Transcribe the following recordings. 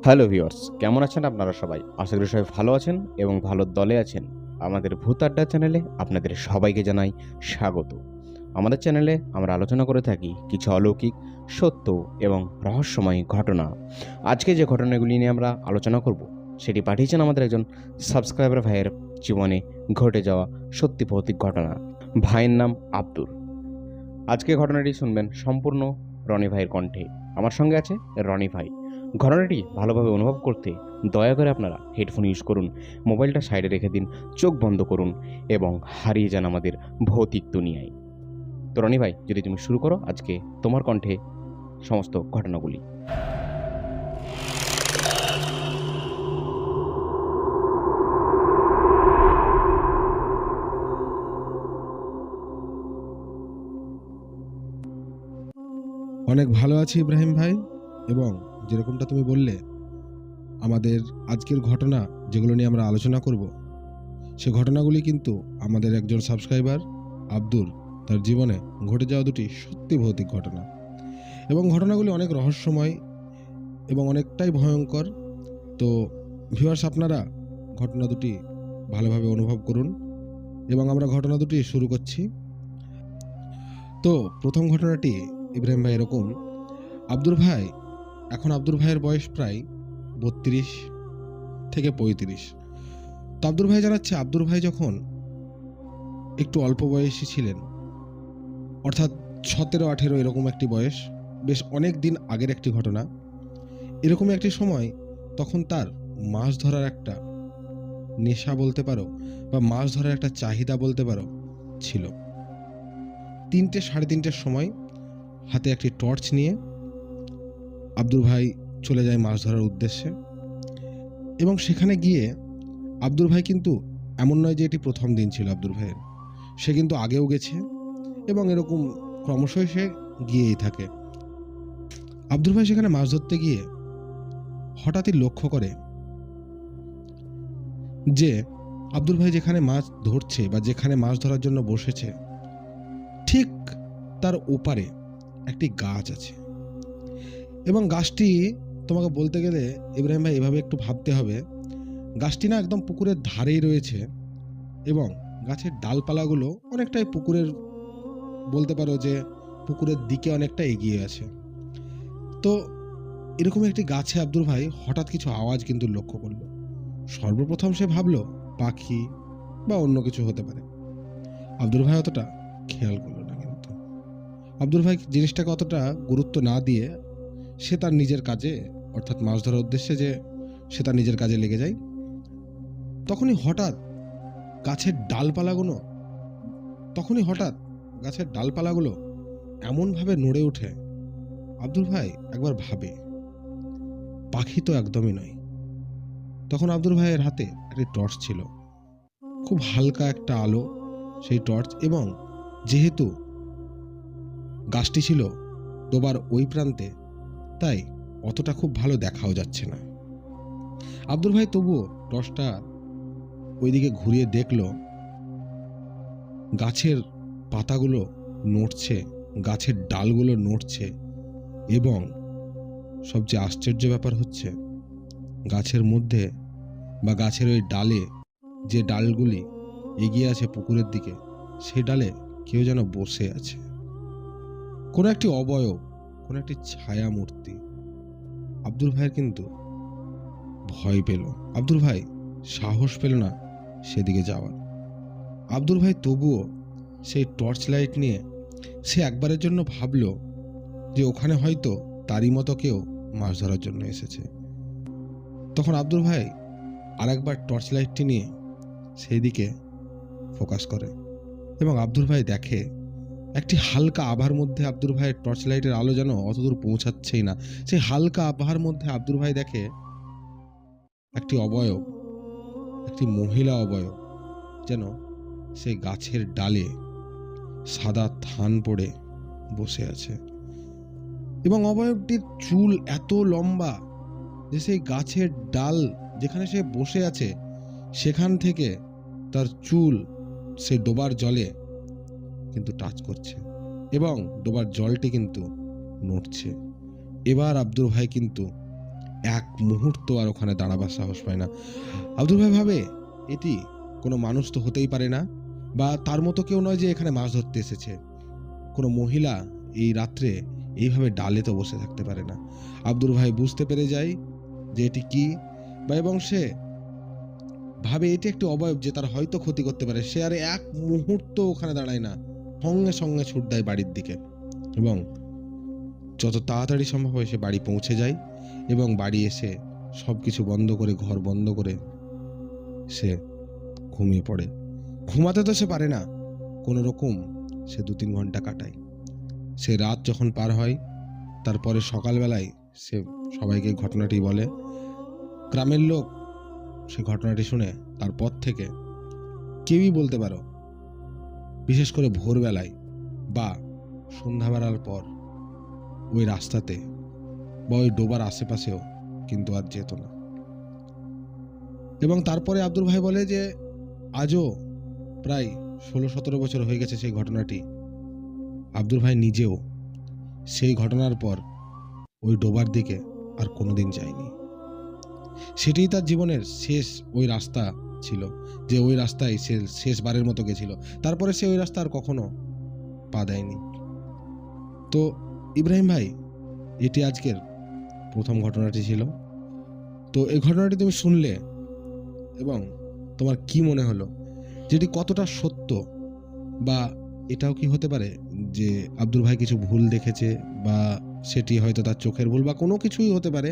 Hello viewers, কেমন আছেন আপনারা সবাই? আশা করি সবাই ভালো আছেন এবং ভালোর দলে আছেন। আমাদের ভূত আড্ডা চ্যানেলে আপনাদের সবাইকে জানাই স্বাগত। আমাদের চ্যানেলে আমরা আলোচনা করে থাকি কিছু অলৌকিক, সত্য এবং রহস্যময় ঘটনা। আজকে যে ঘটনাগুলি নিয়ে আমরা আলোচনা করব সেটি পাঠিয়েছেন আমাদের একজন সাবস্ক্রাইবার ভাইয়ের জীবনে ঘটে যাওয়া সত্যি ভৌতিক ঘটনা। ভাইয়ের নাম আব্দুর। আজকে ঘটনাটি শুনবেন সম্পূর্ণ রনি ভাইয়ের কণ্ঠে। আমার সঙ্গে আছে রনি ভাই। ঘটনাটি ভালোভাবে অনুভব করতে দয়া করে আপনারা হেডফোন ইউজ করুন, মোবাইলটা সাইডে রেখে দিন, চোখ বন্ধ করুন এবং হারিয়ে যান আমাদের ভৌতিক দুনিয়ায়। তো রনি ভাই, যদি তুমি শুরু করো আজকে তোমার কণ্ঠে সমস্ত ঘটনাগুলি। অনেক ভালো আছি ইব্রাহিম ভাই। এবং যেরকমটা তুমি বললে, আমাদের আজকের ঘটনা যেগুলো নিয়ে আমরা আলোচনা করব, সে ঘটনাগুলি কিন্তু আমাদের একজন সাবস্ক্রাইবার আব্দুর তার জীবনে ঘটে যাওয়া দুটি সত্যি ভৌতিক ঘটনা। এবং ঘটনাগুলি অনেক রহস্যময় এবং অনেকটাই ভয়ঙ্কর। তো ভিউয়ার্স, আপনারা ঘটনা দুটি ভালোভাবে অনুভব করুন এবং আমরা ঘটনা দুটি শুরু করছি। তো প্রথম ঘটনাটি ইব্রাহিম ভাই এরকম। আব্দুর ভাইয়ের বয়স প্রায় 32 থেকে 35। তো আব্দুর ভাই জানাচ্ছে, আব্দুর ভাই যখন একটু অল্প বয়সী ছিলেন, অর্থাৎ 17-18 এরকম একটি বয়স, বেশ অনেক দিন আগের একটি ঘটনা। এরকম একটি সময় তখন তার মাছ ধরার একটা নেশা বলতে পারো, বা মাছ ধরার একটা চাহিদা বলতে পারো ছিল। 3-3:30 সময় হাতে একটি টর্চ নিয়ে আব্দুর ভাই চলে যায় মাছ ধরার উদ্দেশ্যে। এবং সেখানে গিয়ে আব্দুর ভাই কিন্তু এমন নয় যে এটি প্রথম দিন ছিল আব্দুর ভাইয়ের, সে কিন্তু আগেও গেছে এবং এরকম ক্রমশই সে গিয়েই থাকে। আব্দুর ভাই সেখানে মাছ ধরতে গিয়ে হঠাৎই লক্ষ্য করে যে আব্দুর ভাই যেখানে মাছ ধরছে বা যেখানে মাছ ধরার জন্য বসেছে, ঠিক তার ওপারে একটি গাছ আছে। এবং গাছটি, তোমাকে বলতে গেলে ইব্রাহিম ভাই এভাবে একটু ভাবতে হবে, গাছটি না একদম পুকুরের ধারেই রয়েছে এবং গাছের ডালপালাগুলো অনেকটাই পুকুরের, বলতে পারো যে পুকুরের দিকে অনেকটা এগিয়ে আছে। তো এরকম একটি গাছে আব্দুর ভাই হঠাৎ কিছু আওয়াজ কিন্তু লক্ষ্য করলো। সর্বপ্রথম সে ভাবলো পাখি বা অন্য কিছু হতে পারে। আব্দুর ভাই অতটা খেয়াল করলো না। কিন্তু আব্দুর ভাই জিনিসটাকে অতটা গুরুত্ব না দিয়ে সে তার নিজের কাজে, অর্থাৎ মাছ ধরার উদ্দেশ্যে যে সে তার নিজের কাজে লেগে যায়। তখনই হঠাৎ গাছের ডালপালাগুলো এমনভাবে নড়ে ওঠে, আব্দুর ভাই একবার ভাবে পাখি তো একদমই নয়। তখন আব্দুর ভাইয়ের হাতে একটি টর্চ ছিল, খুব হালকা একটা আলো সেই টর্চ, এবং যেহেতু গাছটি ছিল ডোবার ওই প্রান্তে, তাই অতটা খুব ভালো দেখাও যাচ্ছে না। আব্দুর ভাই তবুও টর্চটা ওইদিকে ঘুরিয়ে দেখলো গাছের পাতাগুলো নড়ছে, গাছের ডালগুলো নড়ছে, এবং সবচেয়ে আশ্চর্য ব্যাপার হচ্ছে গাছের মধ্যে বা গাছের ওই ডালে, যে ডালগুলি এগিয়ে আছে পুকুরের দিকে, সেই ডালে কেউ যেন বসে আছে, কোনো একটি অবয়ব, কোনো একটি ছায়া মূর্তি। আব্দুর ভাইয়ের কিন্তু ভয় পেল, আব্দুর ভাই সাহস পেল না সেদিকে যাওয়ার। আব্দুর ভাই তবুও সেই টর্চ লাইট নিয়ে সে একবারের জন্য ভাবলো যে ওখানে হয়তো তারই মতো কেউ মাছ ধরার জন্য এসেছে। তখন আব্দুর ভাই আরেকবার টর্চ লাইটটি নিয়ে সেই দিকে ফোকাস করে এবং আব্দুর ভাই দেখে একটি হালকা আভার মধ্যে আব্দুর ভাইয়ের টর্চ লাইটের আলো যেন অতদূর পৌঁছাচ্ছেই না। সেই হালকা আভার মধ্যে আব্দুর ভাই দেখে একটি অবয়ব, একটি মহিলা অবয়ব, যেন সেই গাছের ডালে সাদা থান পড়ে বসে আছে। এবং অবয়বটির চুল এত লম্বা যে সেই গাছের ডাল যেখানে সে বসে আছে সেখান থেকে তার চুল সে ডোবার জলে কিন্তু টাচ করছে এবং ডোবার জলটি কিন্তু নড়ছে। এবার আব্দুর ভাই কিন্তু এক মুহূর্ত আর ওখানে দাঁড়াবার সাহস পায় না। আব্দুল ভাই ভাবে এটি কোনো মানুষ তো হতেই পারে না, বা তার মতো কেউ নয় যে এখানে মাছ ধরতে এসেছে। কোনো মহিলা এই রাত্রে এইভাবে ডালে তো বসে থাকতে পারে না। আব্দুল ভাই বুঝতে পেরে যায় যে এটি কি, বা এবং সে ভাবে এটি একটি অবয়ব যে তার হয়তো ক্ষতি করতে পারে। সে আর এক মুহূর্ত ওখানে দাঁড়ায় না, সঙ্গে সঙ্গে ছুট দেয় বাড়ির দিকে, এবং যত তাড়াতাড়ি সম্ভব হয় সে বাড়ি পৌঁছে যায়, এবং বাড়ি এসে সব কিছু বন্ধ করে, ঘর বন্ধ করে সে ঘুমিয়ে পড়ে। ঘুমাতে তো সে পারে না, কোনো রকম সে 2-3 ঘন্টা কাটায়। সে রাত যখন পার হয়, তারপরে সকালবেলায় সে সবাইকে ঘটনাটি বলে। গ্রামের লোক সে ঘটনাটি শুনে তারপর থেকে কেউই বলতে পারো, বিশেষ করে ভোরবেলায় বা সন্ধ্যাবেলার পর ওই রাস্তাতে বা ওই ডোবার আশেপাশেও কিন্তু আর যেত না। এবং তারপরে আব্দুল ভাই বলে যে আজও প্রায় 16-17 বছর হয়ে গেছে সেই ঘটনাটি। আব্দুল ভাই নিজেও সেই ঘটনার পর ওই ডোবার দিকে আর কোনোদিন যায়নি। সেটি তার জীবনের শেষ ওই রাস্তা ছিল, যে ওই রাস্তায় সে শেষবারের মতো গেছিল। তারপরে সে ওই রাস্তা আর কখনো পা দেয়নি। তো ইব্রাহিম ভাই, এটি আজকের প্রথম ঘটনাটি ছিল। তো এই ঘটনাটি তুমি শুনলে এবং তোমার কি মনে হলো, যেটি কতটা সত্য, বা এটাও কি হতে পারে যে আব্দুল ভাই কিছু ভুল দেখেছে, বা সেটি হয়তো তার চোখের ভুল, বা কোনো কিছুই হতে পারে।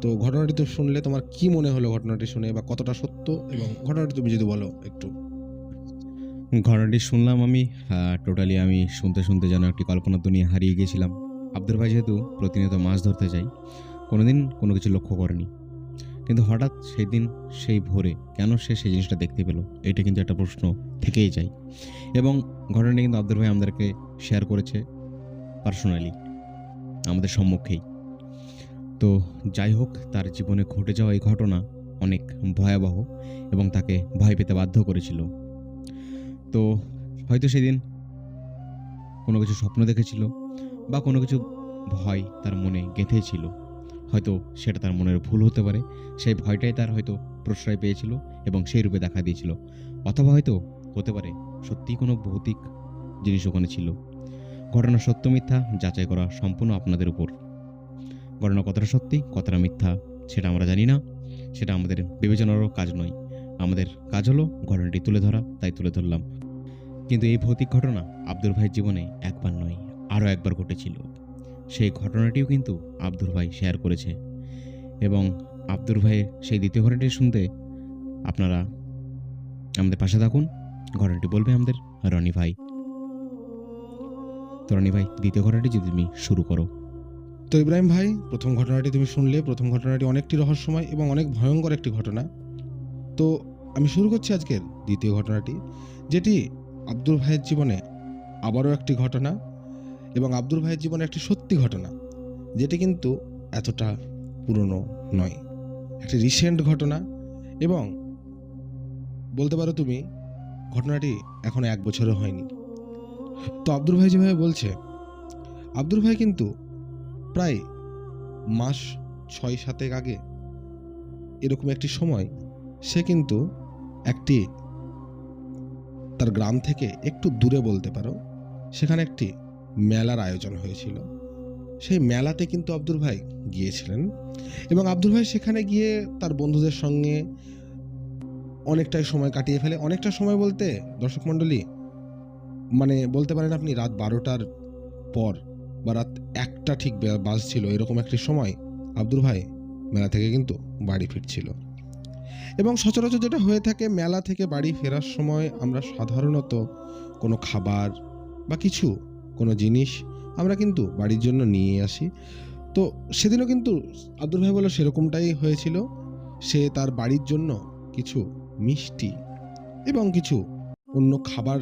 তো ঘটনাটি তো শুনলে তোমার কি মনে হলো ঘটনাটি শুনে, বা কতটা সত্য, এবং ঘটনাটি তুমি যদি বলো একটু। ঘটনাটি শুনলাম আমি, টোটালি আমি শুনতে শুনতে যেন একটি কল্পনার দুনিয়া হারিয়ে গিয়েছিলাম। আব্দুল ভাই যেহেতু প্রতিনিয়ত মাছ ধরতে যায়, কোনোদিন কোনো কিছু লক্ষ্য করেনি, কিন্তু হঠাৎ সেই দিন সেই ভোরে কেন সে সেই জিনিসটা দেখতে পেল, এটা কিন্তু একটা প্রশ্ন থেকেই যায়। এবং ঘটনাটি কিন্তু আব্দুল ভাই আমাদেরকে শেয়ার করেছে পার্সোনালি, আমাদের সম্মুখেই। তো যাই হোক, তার জীবনে ঘটে যাওয়া এই ঘটনা অনেক ভয়াবহ এবং তাকে ভয় পেতে বাধ্য করেছিল। তো হয়তো সেদিন কোনো কিছু স্বপ্ন দেখেছিল, বা কোনো কিছু ভয় তার মনে গেঁথেছিল। হয়তো সেটা তার মনের ভুল হতে পারে, সেই ভয়টাই তার হয়তো প্রশ্রয় পেয়েছিল এবং সেই রূপে দেখা দিয়েছিল। অথবা হয়তো হতে পারে সত্যিই কোনো ভৌতিক জিনিস ওখানে ছিল। ঘটনা সত্য মিথ্যা যাচাই করা সম্পূর্ণ আপনাদের উপর। ঘটনা কতটা সত্যি কতটা মিথ্যা সেটা আমরা জানি না, সেটা আমাদের বিবেচনারও কাজ নয়। আমাদের কাজ হলো ঘটনাটি তুলে ধরা, তাই তুলে ধরলাম। কিন্তু এই ভৌতিক ঘটনা আব্দুল ভাইয়ের জীবনে একবার নয়, আরও একবার ঘটেছিল। সেই ঘটনাটিও কিন্তু আব্দুল ভাই শেয়ার করেছে, এবং আব্দুল ভাইয়ের সেই দ্বিতীয় ঘটনাটি শুনতে আপনারা আমাদের পাশে থাকুন। ঘটনাটি বলবে আমাদের রনি ভাই। তো রনি ভাই, দ্বিতীয় ঘটনাটি যদি তুমি শুরু করো। তো ইব্রাহিম ভাই, প্রথম ঘটনাটি তুমি শুনলে। প্রথম ঘটনাটি অনেকটি রহস্যময় এবং অনেক ভয়ঙ্কর একটি ঘটনা। তো আমি শুরু করছি আজকের দ্বিতীয় ঘটনাটি, যেটি আব্দুল ভাইয়ের জীবনে আবারও একটি ঘটনা, এবং আব্দুল ভাইয়ের জীবনে একটি সত্যি ঘটনা, যেটি কিন্তু এতটা পুরনো নয়, একটি রিসেন্ট ঘটনা। এবং বলতে পারো তুমি ঘটনাটি এখনো 1 বছরও হয়নি। তো আব্দুল ভাই যেভাবে বলছে, আব্দুল ভাই কিন্তু প্রায় মাস 6-7 আগে এরকম একটি সময় সে কিন্তু একটি তার গ্রাম থেকে একটু দূরে বলতে পারো, সেখানে একটি মেলার আয়োজন হয়েছিল। সেই মেলাতে কিন্তু আব্দুল ভাই গিয়েছিলেন, এবং আব্দুল ভাই সেখানে গিয়ে তার বন্ধুদের সঙ্গে অনেকটাই সময় কাটিয়ে ফেলে। অনেকটা সময় বলতে দর্শক মণ্ডলী, মানে বলতে পারেন আপনি রাত 12টার পর, বা রাত 1টা ঠিক বাজছিল, এরকম একটি সময় আব্দুল ভাই মেলা থেকে কিন্তু বাড়ি ফিরছিল। এবং সচরাচর যেটা হয়ে থাকে, মেলা থেকে বাড়ি ফেরার সময় আমরা সাধারণত কোনো খাবার বা কিছু কোনো জিনিস আমরা কিন্তু বাড়ির জন্য নিয়ে আসি। তো সেদিনও কিন্তু আব্দুল ভাই বলে সেরকমটাই হয়েছিল। সে তার বাড়ির জন্য কিছু মিষ্টি এবং কিছু অন্য খাবার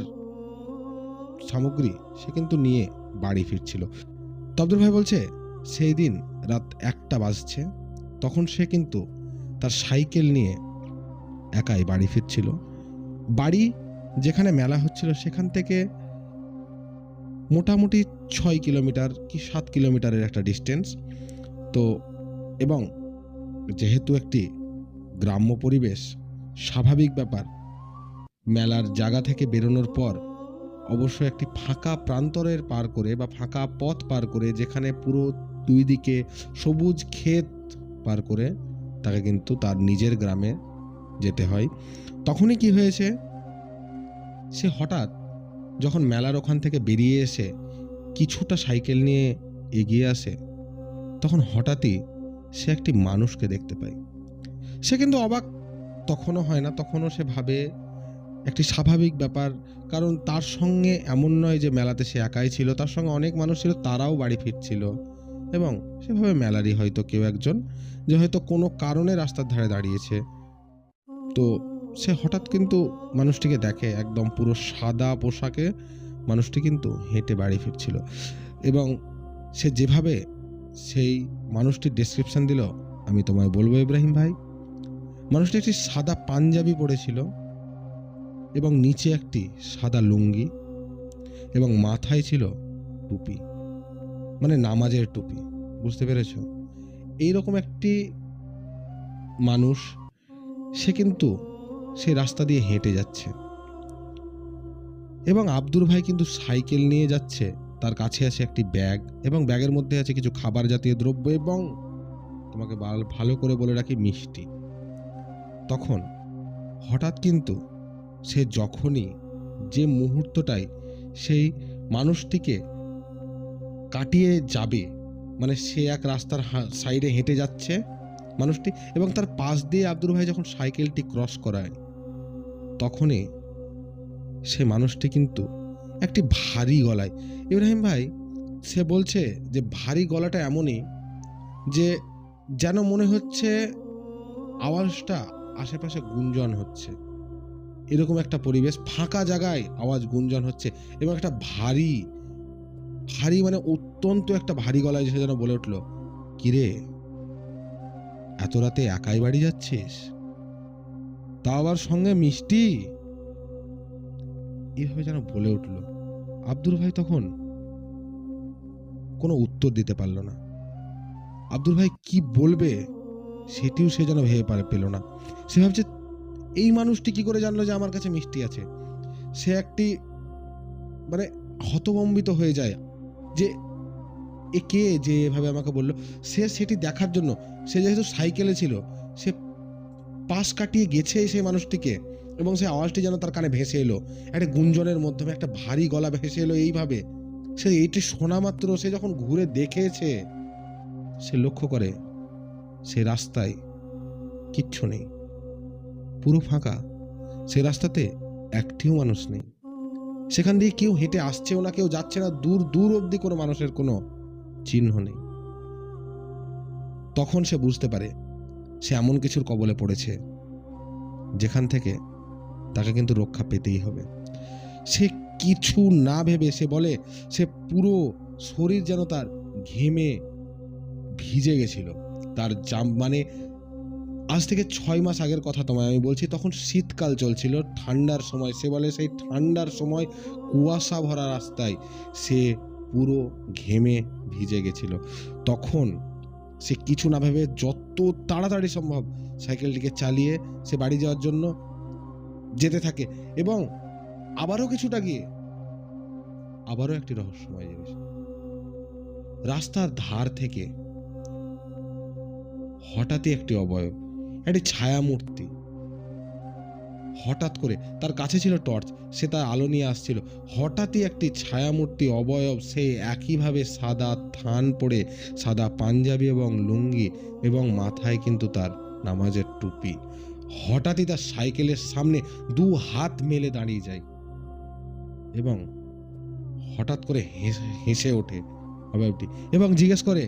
সামগ্রী সে কিন্তু নিয়ে বাড়ি ফিরছিল। তো আব্দুল ভাই বলছে সেই দিন রাত 1টা বাজছে, তখন সে কিন্তু তার সাইকেল নিয়ে একাই বাড়ি ফিরছিল। বাড়ি যেখানে মেলা হচ্ছিল সেখান থেকে মোটামুটি 6 কিলোমিটার কি 7 কিলোমিটারের একটা ডিস্টেন্স। তো এবং যেহেতু একটি গ্রাম্য পরিবেশ, স্বাভাবিক ব্যাপার, মেলার জায়গা থেকে বেরোনোর পর অবশ্যই একটি ফাঁকা প্রান্তরের পার করে বা ফাঁকা পথ পার করে, যেখানে পুরো দুই দিকে সবুজ ক্ষেত পার করে তাকে কিন্তু তার নিজের গ্রামে যেতে হয়। তখনই কি হয়েছে, সে হঠাৎ যখন মেলার ওখান থেকে বেরিয়ে এসে কিছুটা সাইকেল নিয়ে এগিয়ে আসে, তখন হঠাৎই সে একটি মানুষকে দেখতে পায়। সে কিন্তু অবাক তখনও হয় না, তখনও সে ভাবে একটি স্বাভাবিক ব্যাপার, কারণ তার সঙ্গে এমন নয় যে মেলাতে সে একাই ছিল, তার সঙ্গে অনেক মানুষ ছিল, তারাও বাড়ি ফিরছিল, এবং সেভাবে মেলারই হয়তো কেউ একজন যে হয়তো কোনো কারণে রাস্তার ধারে দাঁড়িয়েছে। তো সে হঠাৎ কিন্তু মানুষটিকে দেখে, একদম পুরো সাদা পোশাকে মানুষটি কিন্তু হেঁটে বাড়ি ফিরছিল, এবং সে যেভাবে সেই মানুষটির ডেসক্রিপশন দিল আমি তোমায় বলবো ইব্রাহিম ভাই, মানুষটি একটি সাদা পাঞ্জাবি পরেছিল এবং নিচে একটি সাদা লুঙ্গি এবং মাথায় ছিল টুপি, মানে নামাজের টুপি, বুঝতে পেরেছ? এইরকম একটি মানুষ, সে কিন্তু সে রাস্তা দিয়ে হেঁটে যাচ্ছে, এবং আব্দুর ভাই কিন্তু সাইকেল নিয়ে যাচ্ছে। তার কাছে আছে একটি ব্যাগ, এবং ব্যাগের মধ্যে আছে কিছু খাবার জাতীয় দ্রব্য, এবং তোমাকে ভালো করে বলে রাখি, মিষ্টি। তখন হঠাৎ কিন্তু সে যখনই যে মুহূর্তটাই সেই মানুষটিকে কাটিয়ে যাবে, মানে সে এক রাস্তার সাইডে হেঁটে যাচ্ছে মানুষটি, এবং তার পাশ দিয়ে আব্দুর ভাই যখন সাইকেলটি ক্রস করায়, তখনই সে মানুষটি কিন্তু একটি ভারী গলায়, ইব্রাহিম ভাই সে বলছে যে ভারী গলাটা এমনই যে যেন মনে হচ্ছে আওয়াজটা আশেপাশে গুঞ্জন হচ্ছে, এরকম একটা পরিবেশ, ফাঁকা জায়গায় আওয়াজ গুঞ্জন হচ্ছে, এবং একটা ভারী ভারী মানে অত্যন্ত একটা ভারী গলায় সে যেন বলে উঠল, কিরে এত রাতে একাই বাড়ি যাচ্ছিস, তা আবার সঙ্গে মিষ্টি, এভাবে যেন বলে উঠল। আব্দুল ভাই তখন কোনো উত্তর দিতে পারল না। আব্দুল ভাই কি বলবে সেটিও সে যেন ভেবে পেল না। সে ভাবছে এই মানুষটি কি করে জানলো যে আমার কাছে মিষ্টি আছে। সে একটি মানে হতভম্বিত হয়ে যায় যে এ কে যে এভাবে আমাকে বললো। সে সেটি দেখার জন্য, সে যেহেতু সাইকেলে ছিল, সে পাশ কাটিয়ে গেছে সেই মানুষটিকে, এবং সেই আওয়াজটি যেন তার কানে ভেসে এলো, একটা গুঞ্জনের মাধ্যমে একটা ভারী গলা ভেসে এলো এইভাবে। সে এইটি শোনা মাত্র সে যখন ঘুরে দেখেছে, সে লক্ষ্য করে সে রাস্তায় কিচ্ছু নেই, পুরো ফাঁকা। সে রাস্তাতে একটিও মানুষ নেই, সেখান দিয়ে কেউ হেঁটে আসছেও না, কেউ যাচ্ছে না, দূর দূর অবধি কোনো মানুষের কোনো চিহ্ন নেই। তখন সে বুঝতে পারে সে এমন কিছুর কবলে পড়েছে যেখান থেকে তাকে কিন্তু রক্ষা পেতেই হবে। সে কিছু না ভেবে সে বলে, সে পুরো শরীর যেন তার ঘেমে ভিজে গেছিল। তার মানে আজ থেকে 6 মাস আগের কথা তোমায় আমি বলছি, তখন শীতকাল চলছিল, ঠান্ডার সময়। সে বলে সেই ঠান্ডার সময় কুয়াশা ভরা রাস্তায় সে পুরো ঘেমে ভিজে গেছিল। তখন সে কিছু না ভেবে যত তাড়াতাড়ি সম্ভব সাইকেলটিকে চালিয়ে সে বাড়ি যাওয়ার জন্য যেতে থাকে, এবং আবারও কিছুটা গিয়ে আবারও একটি রহস্যময় জিনিস, রাস্তার ধার থেকে হঠাৎই একটি অবয়ব, একটি ছায়া মূর্তি, হঠাৎ করে তার কাছে ছিল টর্চ, সে তার আলো নিয়ে আসছিল, হঠাৎই একটি ছায়ামূর্তি অবয়ব, সে একইভাবে সাদা থান পরে, সাদা পাঞ্জাবি এবং লুঙ্গি, এবং মাথায় কিন্তু তার নামাজের টুপি, হঠাৎই তার সাইকেলের সামনে 2 হাত মেলে দাঁড়িয়ে যায়, এবং হঠাৎ করে হেসে ওঠে অবয়বটি, এবং জিজ্ঞেস করে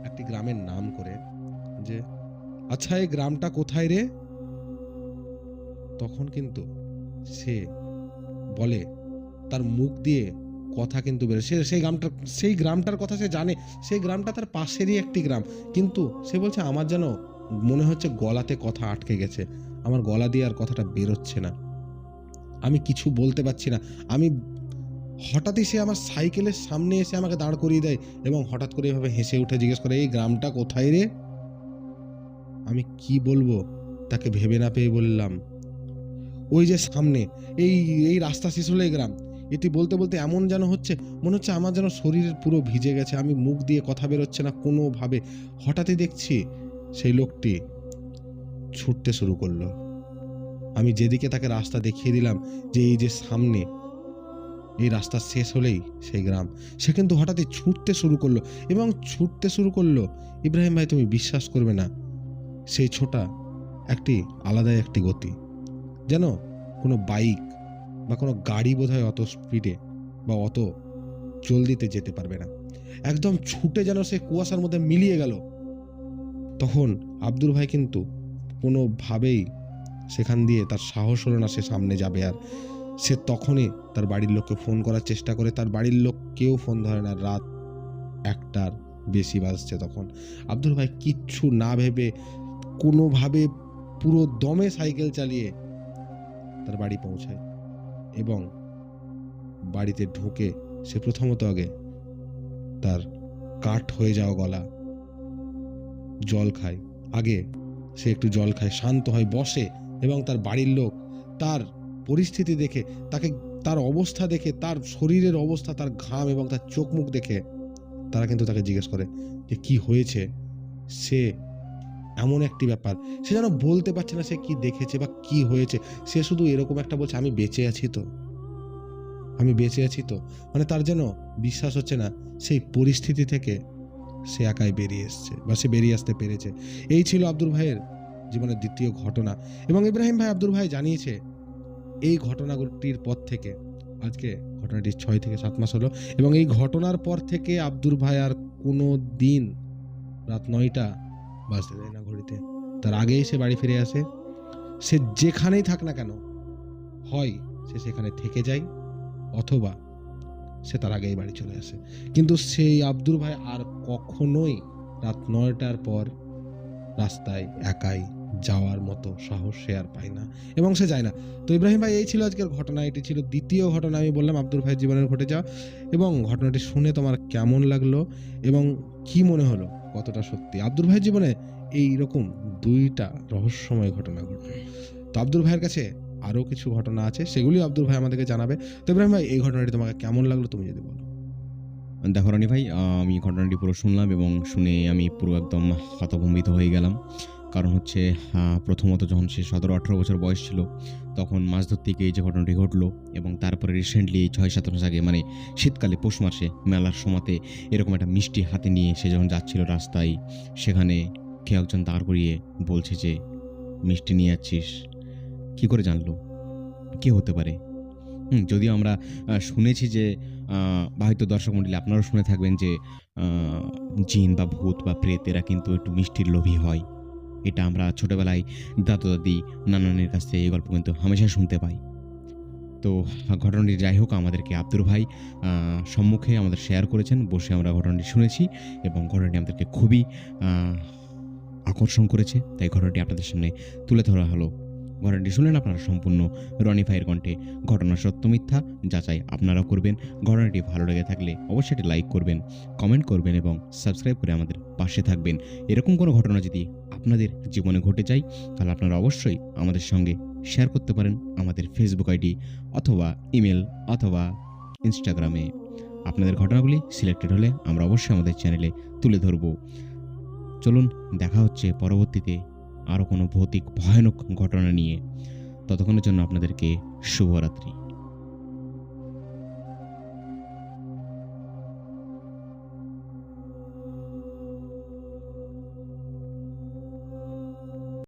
একটি গ্রামের নাম করে যে আচ্ছা এই গ্রামটা কোথায় রে। তখন কিন্তু সে বলে, তার মুখ দিয়ে কথা কিন্তু বেরোয়, সেই গ্রামটার কথা সে জানে, সেই গ্রামটা তার পাশেরই একটি গ্রাম, কিন্তু সে বলছে আমার যেন মনে হচ্ছে গলাতে কথা আটকে গেছে, আমার গলা দিয়ে আর কথাটা বেরোচ্ছে না, আমি কিছু বলতে পারছি না। আমি হঠাৎই সে আমার সাইকেলের সামনে এসে আমাকে দাঁড় করিয়ে দেয়, এবং হঠাৎ করে এভাবে হেসে উঠে জিজ্ঞেস করে এই গ্রামটা কোথায় রে। আমি কি বলবো তাকে ভেবে না পেয়ে বললাম, ওই যে সামনে এই এই রাস্তা শেষ হলে গ্রাম। এটি বলতে বলতে এমন যেন হচ্ছে, মনে হচ্ছে আমার যেন শরীর পুরো ভিজে গেছে, আমি মুখ দিয়ে কথা বেরোচ্ছে না কোনোভাবে। হঠাৎই দেখছি সেই লোকটি ছুটতে শুরু করলো। আমি যেদিকে তাকে রাস্তা দেখিয়ে দিলাম যে এই যে সামনে এই রাস্তা শেষ হলেই সেই গ্রাম, সে কিন্তু হঠাৎই ছুটতে শুরু করলো। এবং ছুটতে শুরু করলো, ইব্রাহিম ভাই তুমি বিশ্বাস করবে না, সেই ছোটা একটি আলাদাই একটি গতি, যেন কোনো বাইক বা কোনো গাড়ি বোধহয় অত স্পিডে বা অত জলদিতে যেতে পারবে না। একদম ছুটে যেন সে কুয়াশার মধ্যে মিলিয়ে গেল। তখন আব্দুল ভাই কিন্তু কোনোভাবেই সেখান দিয়ে তার সাহস হলো না সে সামনে যাবে। আর সে তখনই তার বাড়ির লোককে ফোন করার চেষ্টা করে, তার বাড়ির লোক কেউ ফোন ধরে না। রাত 1টার বেশি বাজছে তখন। আব্দুল ভাই কিচ্ছু না ভেবে কোনোভাবে পুরো দমে সাইকেল চালিয়ে তার বাড়ি পৌঁছায় এবং বাড়িতে ঢুকে সে প্রথমত আগে তার কাঠ হয়ে যাওয়া গলা, জল খায়। আগে সে একটু জল খায়, শান্ত হয়, বসে এবং তার বাড়ির লোক তার পরিস্থিতি দেখে, তাকে তার অবস্থা দেখে, তার শরীরের অবস্থা, তার ঘাম এবং তার চোখ মুখ দেখে তারা কিন্তু তাকে জিজ্ঞেস করে যে কি হয়েছে। সে এমন একটি ব্যাপার, সে যেন বলতে পারছে না সে কি দেখেছে বা কি হয়েছে। সে শুধু এরকম একটা বলছে, আমি বেঁচে আছি তো, আমি বেঁচে আছি তো। মানে তার যেন বিশ্বাস হচ্ছে না সেই পরিস্থিতি থেকে সে একাই বেরিয়ে এসছে বা সে বেরিয়ে আসতে পেরেছে। এই ছিল আব্দুল ভাইয়ের জীবনের দ্বিতীয় ঘটনা। এবং ইব্রাহিম ভাই আব্দুল ভাই জানিয়েছে এই ঘটনাটির পর থেকে, আজকে ঘটনাটি 6 থেকে 7 মাস হলো, এবং এই ঘটনার পর থেকে আব্দুল ভাই আর কোনো দিন রাত 9টা বাজতে দেয় না ঘড়িতে। তার আগেই সে বাড়ি ফিরে আসে। সে যেখানেই থাক না কেন, হয় সে সেখানে থেকে যায় অথবা সে তার আগেই বাড়ি চলে আসে। কিন্তু সেই আব্দুল ভাই আর কখনোই রাত 9টার পর রাস্তায় একাই যাওয়ার মতো সাহস সে আর পায় না এবং সে যায় না। তো ইব্রাহিম ভাই এই ছিল আজকের ঘটনা। এটি ছিল দ্বিতীয় ঘটনা, আমি বললাম আব্দুল ভাইয়ের জীবনের ঘটে যাওয়া। এবং ঘটনাটি শুনে তোমার কেমন লাগলো এবং কি মনে হলো, কতটা সত্যি আব্দুল ভাইয়ের জীবনে এই রকম 2টা রহস্যময় ঘটনা ঘটে। তো আব্দুল ভাইয়ের কাছে আরও কিছু ঘটনা আছে, সেগুলি আব্দুল ভাই আমাদেরকে জানাবে। তো ইব্রাহিম ভাই এই ঘটনাটি তোমাকে কেমন লাগলো তুমি যদি বলো। দেখো রনি ভাই, আমি ঘটনাটি পুরো শুনলাম এবং শুনে আমি পুরো একদম হতভম্বিত হয়ে গেলাম। কারণ হচ্ছে প্রথমত যখন সে 17-18 বছর বয়স ছিল তখন মাছ ধরতে গিয়ে এই যে ঘটনাটি ঘটলো, এবং তারপরে রিসেন্টলি 6-7 মাস আগে মানে শীতকালে পৌষ মাসে মেলার সময়তে এরকম একটা মিষ্টি হাতে নিয়ে সে যখন যাচ্ছিল রাস্তায়, সেখানে কেউ একজন দাঁড় করিয়ে বলছে যে মিষ্টি নিয়ে যাচ্ছিস। কী করে জানলো? কে হতে পারে? যদিও আমরা শুনেছি যে বা হয়তো দর্শক মণ্ডলী আপনারাও শুনে থাকবেন যে জিন বা ভূত বা প্রেত এরা কিন্তু একটু মিষ্টির লোভী হয়। এটা আমরা ছোটোবেলায় দাদু দাদি নানানের কাছ থেকে এই গল্প কিন্তু হামেশা শুনতে পাই। তো ঘটনাটি যাই হোক আমাদেরকে আব্দুল ভাই সম্মুখে আমাদের শেয়ার করেছেন, বসে আমরা ঘটনাটি শুনেছি এবং ঘটনাটি আমাদেরকে খুবই আকর্ষণ করেছে, তাই ঘটনাটি আপনাদের সামনে তুলে ধরা হলো। ঘটনাটি শুনলেন আপনারা সম্পূর্ণ রনি ভাইয়ের কণ্ঠে। ঘটনা সত্য মিথ্যা যাচাই আপনারাও করবেন। ঘটনাটি ভালো লেগে থাকলে অবশ্যই এটি লাইক করবেন, কমেন্ট করবেন এবং সাবস্ক্রাইব করে আমাদের পাশে থাকবেন। এরকম কোনো ঘটনা যদি আপনাদের জীবনে ঘটে যায় তাহলে আপনারা অবশ্যই আমাদের সঙ্গে শেয়ার করতে পারেন আমাদের ফেসবুক আইডি অথবা ইমেল অথবা ইনস্টাগ্রামে। আপনাদের ঘটনাগুলি সিলেক্টেড হলে আমরা অবশ্যই আমাদের চ্যানেলে তুলে ধরব। চলুন দেখা হচ্ছে পরবর্তীতে আরও কোনো ভৌতিক ভয়ানক ঘটনা নিয়ে। ততক্ষণের জন্য আপনাদেরকে শুভরাত্রি।